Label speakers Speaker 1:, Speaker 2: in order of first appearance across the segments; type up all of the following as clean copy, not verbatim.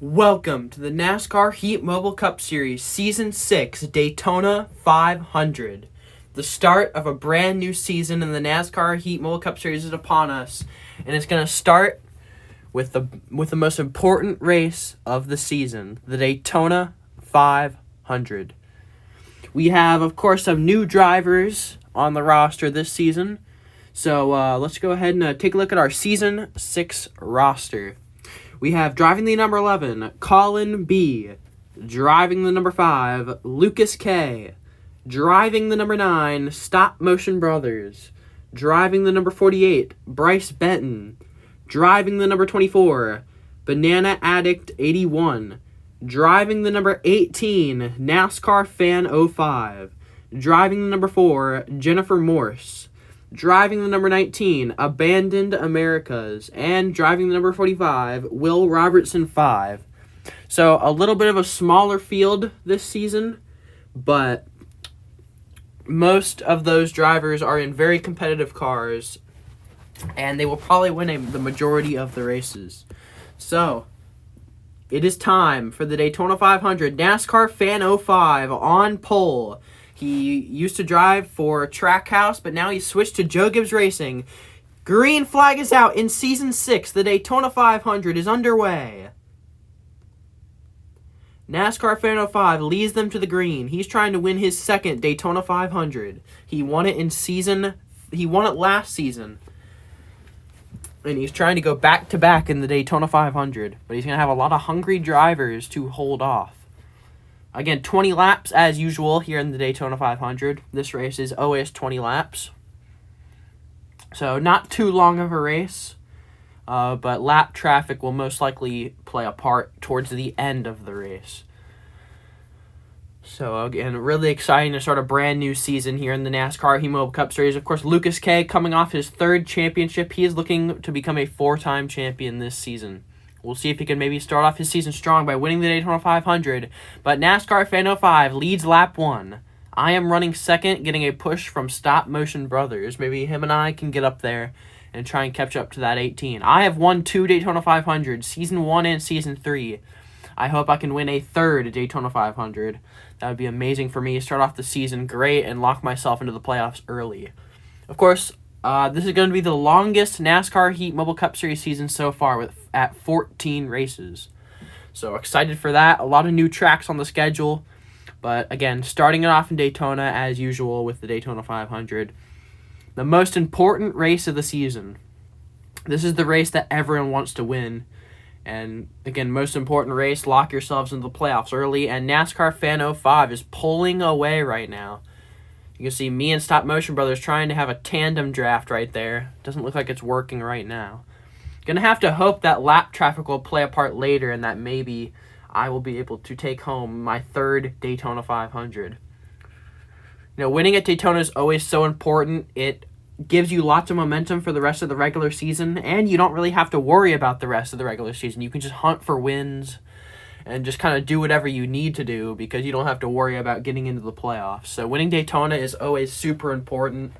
Speaker 1: Welcome to the NASCAR Heat Mobile Cup Series Season 6 Daytona 500. The start of a brand new season in the NASCAR Heat Mobile Cup Series is upon us, and it's going to start with the most important race of the season, the Daytona 500. We have, of course, some new drivers on the roster this season, so let's go ahead and take a look at our Season 6 roster. We have driving the number 11, Colin B. Driving the number 5, Lucas K. Driving the number 9, Stop Motion Brothers. Driving the number 48, Bryce Benton. Driving the number 24, Banana Addict 81. Driving the number 18, NASCAR Fan 05. Driving the number 4, Jennifer Morse. Driving the number 19, Abandoned Americas, and driving the number 45, Will Robertson 5. So a little bit of a smaller field this season, but most of those drivers are in very competitive cars, and they will probably win the majority of the races. So it is time for the Daytona 500. NASCAR Fan 05 on pole. He used to drive for Trackhouse, but now he's switched to Joe Gibbs Racing. Green flag is out in Season 6. The Daytona 500 is underway. NASCAR Fan 05 leads them to the green. He's trying to win his second Daytona 500. He won it last season. And he's trying to go back-to-back in the Daytona 500. But he's going to have a lot of hungry drivers to hold off. Again, 20 laps as usual here in the Daytona 500. This race is always 20 laps. So not too long of a race, but lap traffic will most likely play a part towards the end of the race. So again, really exciting to start a brand new season here in the NASCAR Heat Mobile Cup Series. Of course, Lucas K coming off his third championship. He is looking to become a 4-time champion this season. We'll see if he can maybe start off his season strong by winning the Daytona 500. But NASCAR Fan 05 leads lap 1. I am running second, getting a push from Stop Motion Brothers. Maybe him and I can get up there and try and catch up to that 18. I have won 2 Daytona 500, Season 1 and Season 3. I hope I can win a third Daytona 500. That would be amazing for me. Start off the season great and lock myself into the playoffs early. Of course, this is going to be the longest NASCAR Heat Mobile Cup Series season so far at 14 races. So excited for that. A lot of new tracks on the schedule. But again, starting it off in Daytona as usual with the Daytona 500. The most important race of the season. This is the race that everyone wants to win. And again, most important race, lock yourselves into the playoffs early. And NASCAR Fan 05 is pulling away right now. You can see me and Stop Motion Brothers trying to have a tandem draft right there. Doesn't look like it's working right now. Gonna have to hope that lap traffic will play a part later and that maybe I will be able to take home my third Daytona 500. Winning at Daytona is always so important. It gives you lots of momentum for the rest of the regular season, and you don't really have to worry about the rest of the regular season. You can just hunt for wins and just kind of do whatever you need to do because you don't have to worry about getting into the playoffs. So winning Daytona is always super important.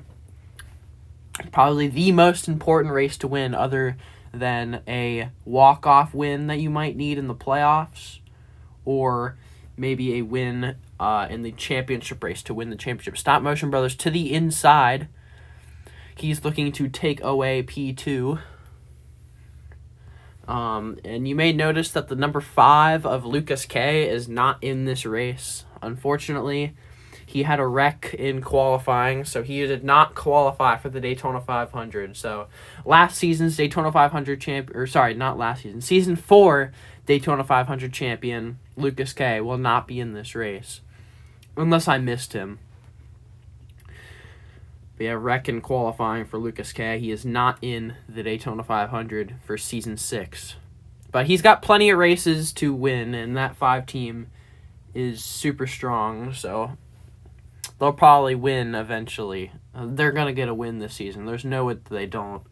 Speaker 1: Probably the most important race to win other than a walk-off win that you might need in the playoffs or maybe a win in the championship race to win the championship. Stop Motion Brothers to the inside. He's looking to take away P2. And you may notice that the number 5 of Lucas K is not in this race. Unfortunately, he had a wreck in qualifying, so he did not qualify for the Daytona 500. So last season's Daytona 500 Season 4 Daytona 500 champion, Lucas K, will not be in this race. Unless I missed him. But yeah, wreck in qualifying for Lucas K. He is not in the Daytona 500 for Season 6. But he's got plenty of races to win, and that 5 team is super strong, so they'll probably win eventually. They're going to get a win this season. There's no way they don't.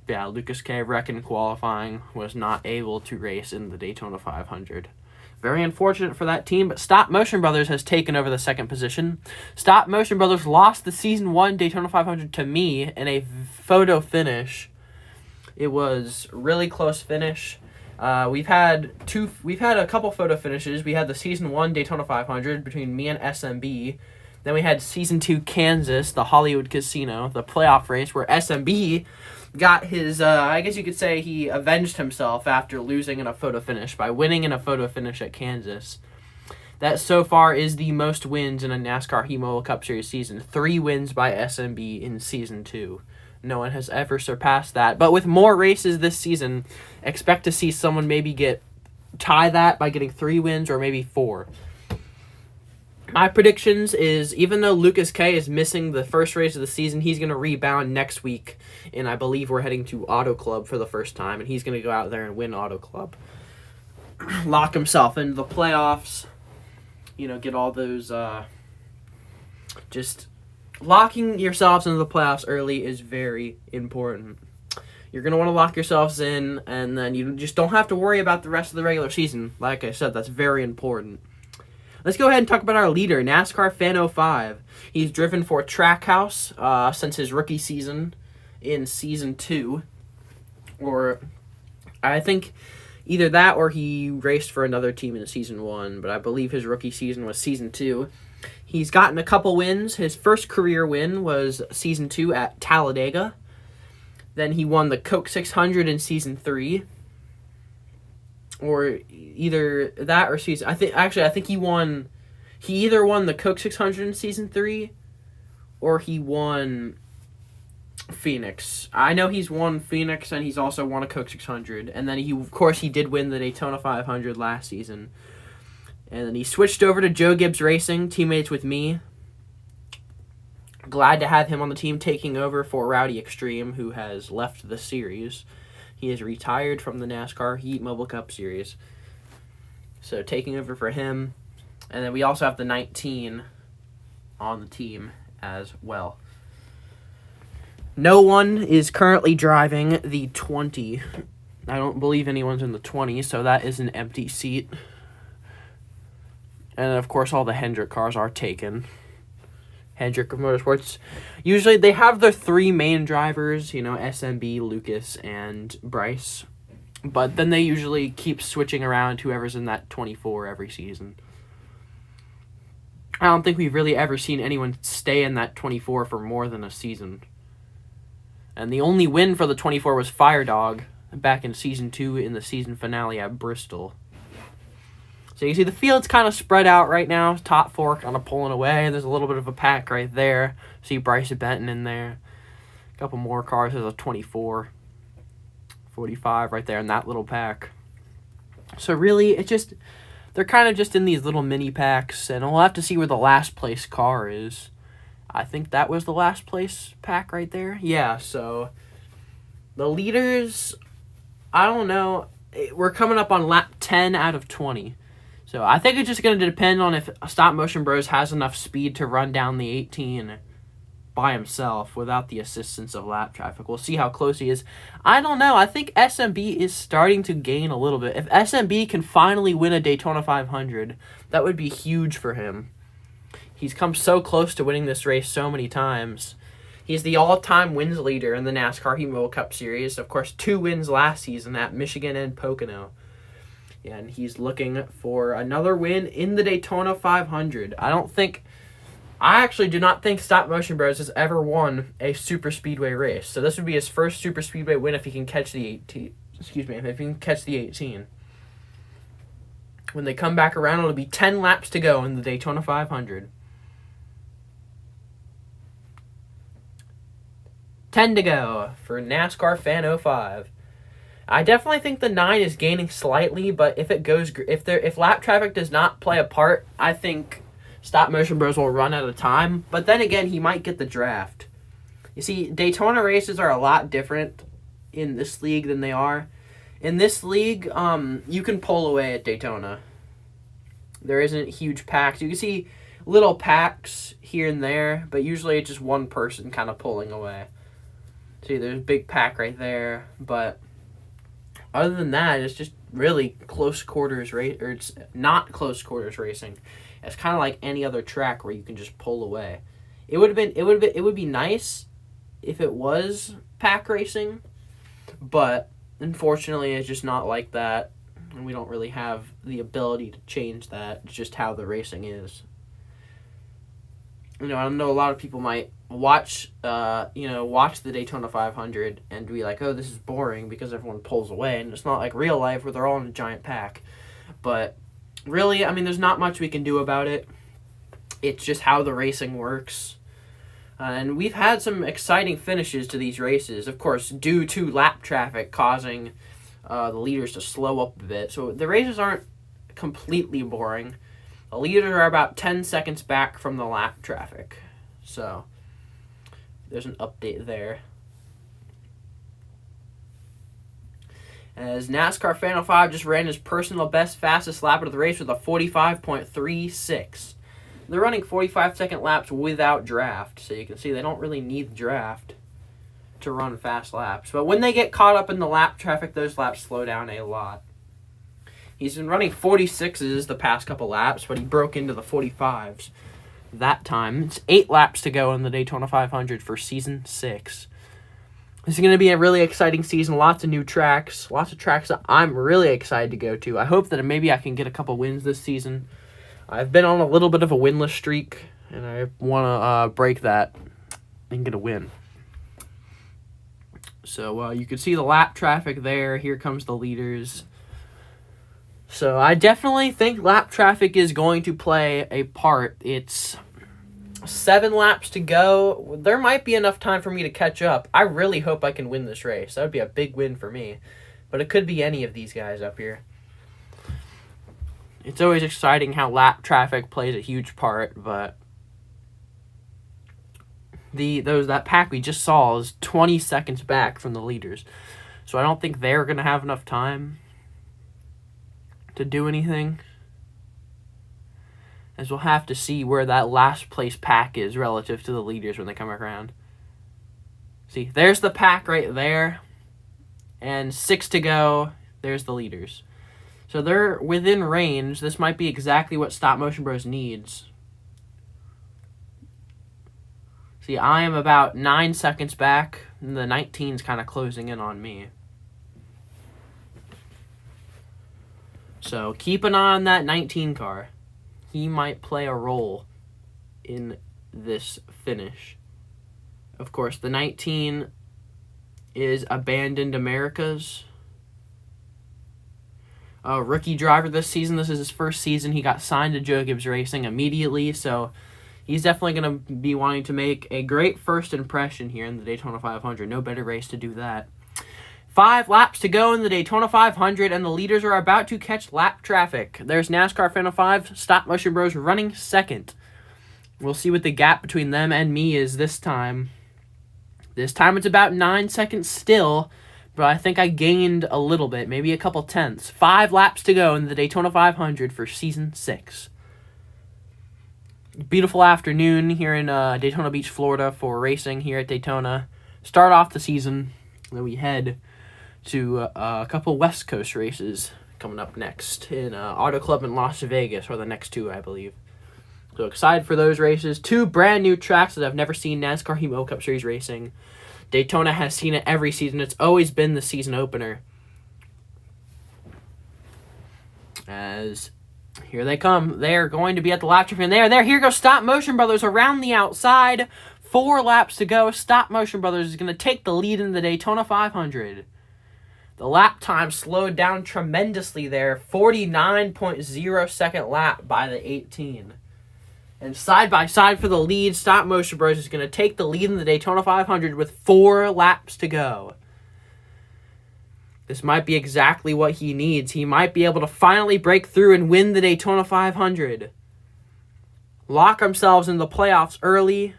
Speaker 1: But yeah, Lucas K. wreck in qualifying was not able to race in the Daytona 500. Very unfortunate for that team, but Stop Motion Brothers has taken over the second position. Stop Motion Brothers lost the Season 1 Daytona 500 to me in a photo finish. It was really close finish. We've had a couple photo finishes. We had the Season 1 Daytona 500 between me and SMB. Then we had Season 2 Kansas, the Hollywood Casino, the playoff race where SMB got his, I guess you could say he avenged himself after losing in a photo finish by winning in a photo finish at Kansas. That so far is the most wins in a NASCAR Heat Mobile Cup Series season. 3 wins by SMB in Season 2. No one has ever surpassed that. But with more races this season, expect to see someone maybe tie that by getting 3 wins or maybe 4. My predictions is, even though Lucas K is missing the first race of the season, he's going to rebound next week. And I believe we're heading to Auto Club for the first time. And he's going to go out there and win Auto Club. Lock himself into the playoffs. Get all those... just locking yourselves into the playoffs early is very important. You're going to want to lock yourselves in, and then you just don't have to worry about the rest of the regular season. Like I said, that's very important. Let's go ahead and talk about our leader, NASCAR Fan 05. He's driven for Trackhouse since his rookie season in Season 2. Or I think either that or he raced for another team in Season 1, but I believe his rookie season was Season 2. He's gotten a couple wins. His first career win was Season 2 at Talladega. Then he won the Coke 600 in Season 3. Or either that or Season... I think he either won the Coke 600 in Season 3 or he won Phoenix. I know he's won Phoenix and he's also won a Coke 600. And then he did win the Daytona 500 last season. And then he switched over to Joe Gibbs Racing, teammates with me. Glad to have him on the team, taking over for Rowdy Extreme, who has left the series. He is retired from the NASCAR Heat Mobile Cup Series. So taking over for him. And then we also have the 19 on the team as well. No one is currently driving the 20. I don't believe anyone's in the 20, so that is an empty seat. And, of course, all the Hendrick cars are taken. Hendrick Motorsports. Usually they have their 3 main drivers, SMB, Lucas, and Bryce. But then they usually keep switching around whoever's in that 24 every season. I don't think we've really ever seen anyone stay in that 24 for more than a season. And the only win for the 24 was Firedog back in Season 2 in the season finale at Bristol. So you see the field's kind of spread out right now. Top 4 kind of pulling away. There's a little bit of a pack right there. See Bryce Benton in there. A couple more cars. There's a 24. 45 right there in that little pack. So really, they're kind of just in these little mini packs. And we'll have to see where the last place car is. I think that was the last place pack right there. Yeah, so the leaders, I don't know. We're coming up on lap 10 out of 20. So I think it's just going to depend on if Stop Motion Bros has enough speed to run down the 18 by himself without the assistance of lap traffic. We'll see how close he is. I don't know. I think SMB is starting to gain a little bit. If SMB can finally win a Daytona 500, that would be huge for him. He's come so close to winning this race so many times. He's the all-time wins leader in the NASCAR Heat Mobile Cup Series. Of course, 2 wins last season at Michigan and Pocono. And he's looking for another win in the Daytona 500. I actually do not think Stop Motion Bros has ever won a super speedway race. So this would be his first super speedway win if he can catch the 18. If he can catch the 18. When they come back around, it'll be 10 laps to go in the Daytona 500. 10 to go for NASCAR Fan 05. I definitely think the 9 is gaining slightly, but if lap traffic does not play a part, I think Stop Motion Bros will run out of time. But then again, he might get the draft. You see, Daytona races are a lot different in this league than they are. In this league, you can pull away at Daytona. There isn't huge packs. You can see little packs here and there, but usually it's just one person kind of pulling away. See, there's a big pack right there, but other than that, it's just really close quarters race, or it's not close quarters racing. It's kind of like any other track where you can just pull away. It would be nice if it was pack racing, but unfortunately, it's just not like that. And we don't really have the ability to change that. It's just how the racing is. I know a lot of people might watch the Daytona 500 and be like, oh, this is boring because everyone pulls away. And it's not like real life where they're all in a giant pack. But really, there's not much we can do about it. It's just how the racing works. And we've had some exciting finishes to these races, of course, due to lap traffic causing the leaders to slow up a bit. So the races aren't completely boring. The leaders are about 10 seconds back from the lap traffic. So there's an update there. As NASCAR Fan 05 just ran his personal best fastest lap of the race with a 45.36. They're running 45-second laps without draft, so you can see they don't really need draft to run fast laps. But when they get caught up in the lap traffic, those laps slow down a lot. He's been running 46s the past couple laps, but he broke into the 45s that time. It's 8 laps to go in the Daytona 500 for Season 6. This is going to be a really exciting season. Lots of new tracks. Lots of tracks that I'm really excited to go to. I hope that maybe I can get a couple wins this season. I've been on a little bit of a winless streak, and I want to break that and get a win. So you can see the lap traffic there. Here comes the leaders. So I definitely think lap traffic is going to play a part. It's 7 laps to go. There might be enough time for me to catch up. I really hope I can win this race. That would be a big win for me. But it could be any of these guys up here. It's always exciting how lap traffic plays a huge part, but that pack we just saw is 20 seconds back from the leaders. So I don't think they're going to have enough time to do anything, as we'll have to see where that last place pack is relative to the leaders when they come around. See, there's the pack right there, and 6 to go. There's the leaders. So they're within range. This might be exactly what Stop Motion Bros needs. See, I am about 9 seconds back, and the 19's kind of closing in on me. So keep an eye on that 19 car. He might play a role in this finish. Of course, the 19 is Abandoned Americas. A rookie driver this season. This is his first season. He got signed to Joe Gibbs Racing immediately, so he's definitely going to be wanting to make a great first impression here in the Daytona 500. No better race to do that. 5 laps to go in the Daytona 500, and the leaders are about to catch lap traffic. There's NASCAR Fan 05, Stop Motion Bros running second. We'll see what the gap between them and me is this time. This time it's about 9 seconds still, but I think I gained a little bit, maybe a couple tenths. 5 laps to go in the Daytona 500 for Season 6. Beautiful afternoon here in Daytona Beach, Florida for racing here at Daytona. Start off the season, then we head to a couple West Coast races coming up next in Auto Club in Las Vegas, or the next 2, I believe. So excited for those races. 2 brand new tracks that I've never seen NASCAR Hemo Cup Series racing. Daytona has seen it every season. It's always been the season opener. As here they come. They're going to be at the lap traffic. And there. Here goes Stop Motion Brothers around the outside. 4 laps to go. Stop Motion Brothers is going to take the lead in the Daytona 500. The lap time slowed down tremendously there. 49.0 second lap by the 18. And side by side for the lead, Stop Motion Bros is going to take the lead in the Daytona 500 with 4 laps to go. This might be exactly what he needs. He might be able to finally break through and win the Daytona 500. Lock themselves in the playoffs early.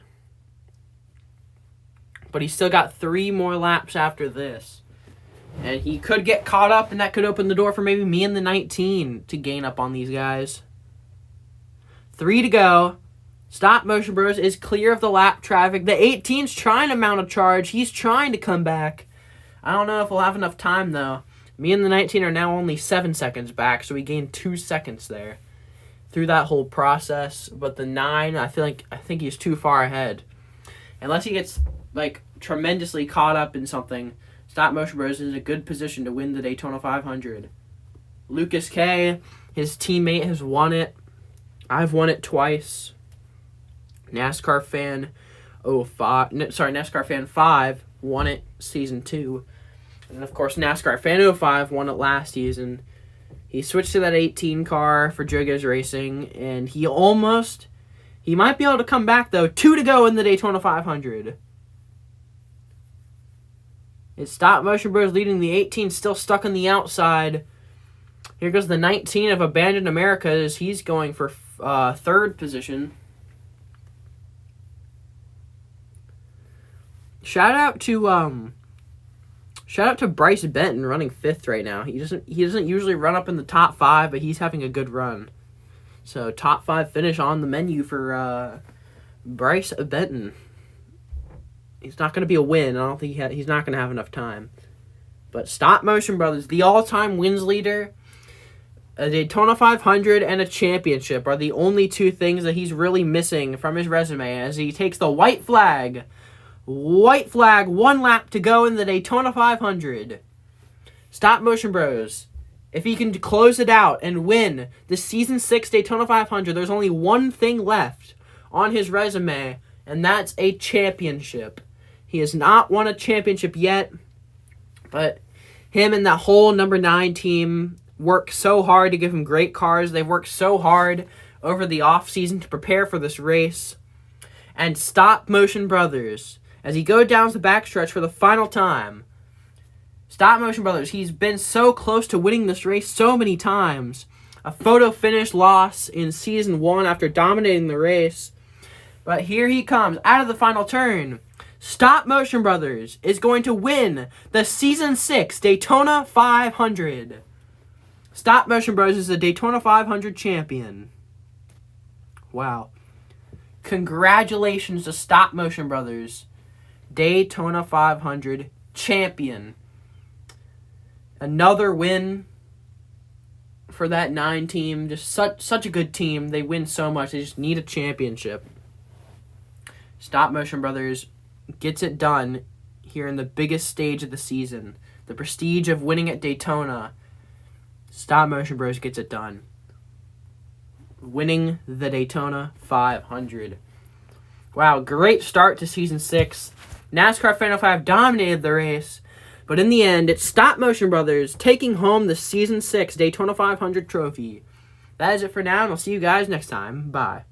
Speaker 1: But he's still got 3 more laps after this. And he could get caught up, and that could open the door for maybe me and the 19 to gain up on these guys. 3 to go. Stop Motion Bros is clear of the lap traffic. The 18's trying to mount a charge. He's trying to come back. I don't know if we'll have enough time, though. Me and the 19 are now only 7 seconds back, so we gained 2 seconds there through that whole process. But the 9, I think he's too far ahead. Unless he gets, tremendously caught up in something, Stop Motion Bros is in a good position to win the Daytona 500. Lucas K, his teammate, has won it. I've won it twice. NASCAR Fan 5 won it season 2. And of course, NASCAR Fan 05 won it last season. He switched to that 18 car for Jogo's Racing, and he might be able to come back, though. 2 to go in the Daytona 500. It's Stop Motion Bros leading the 18, still stuck on the outside. Here goes the 19 of Abandoned America as he's going for third position. Shout out to Bryce Benton running 5th right now. He doesn't usually run up in the top 5, but he's having a good run. So top 5 finish on the menu for Bryce Benton. He's not going to be a win. I don't think he's not going to have enough time. But Stop Motion Brothers, the all-time wins leader, a Daytona 500 and a championship are the only 2 things that he's really missing from his resume as he takes the white flag. White flag, 1 lap to go in the Daytona 500. Stop Motion Bros, if he can close it out and win the Season 6 Daytona 500, there's only one thing left on his resume, and that's a championship. He has not won a championship yet, but him and that whole number 9 team work so hard to give him great cars. They've worked so hard over the offseason to prepare for this race. And Stop Motion Brothers, as he goes down the backstretch for the final time, Stop Motion Brothers, he's been so close to winning this race so many times. A photo finish loss in Season 1 after dominating the race. But here he comes out of the final turn. Stop Motion Brothers is going to win the Season 6 Daytona 500. Stop Motion Bros is the Daytona 500 champion. Wow. Congratulations to Stop Motion Brothers. Daytona 500 champion. Another win for that 9 team. Just such a good team. They win so much. They just need a championship. Stop Motion Brothers gets it done here in the biggest stage of the season. The prestige of winning at Daytona. Stop Motion Bros gets it done. Winning the Daytona 500. Wow, great start to Season 6. NASCAR Fan 05 dominated the race, but in the end, it's Stop Motion Brothers taking home the Season 6 Daytona 500 trophy. That is it for now, and I'll see you guys next time. Bye.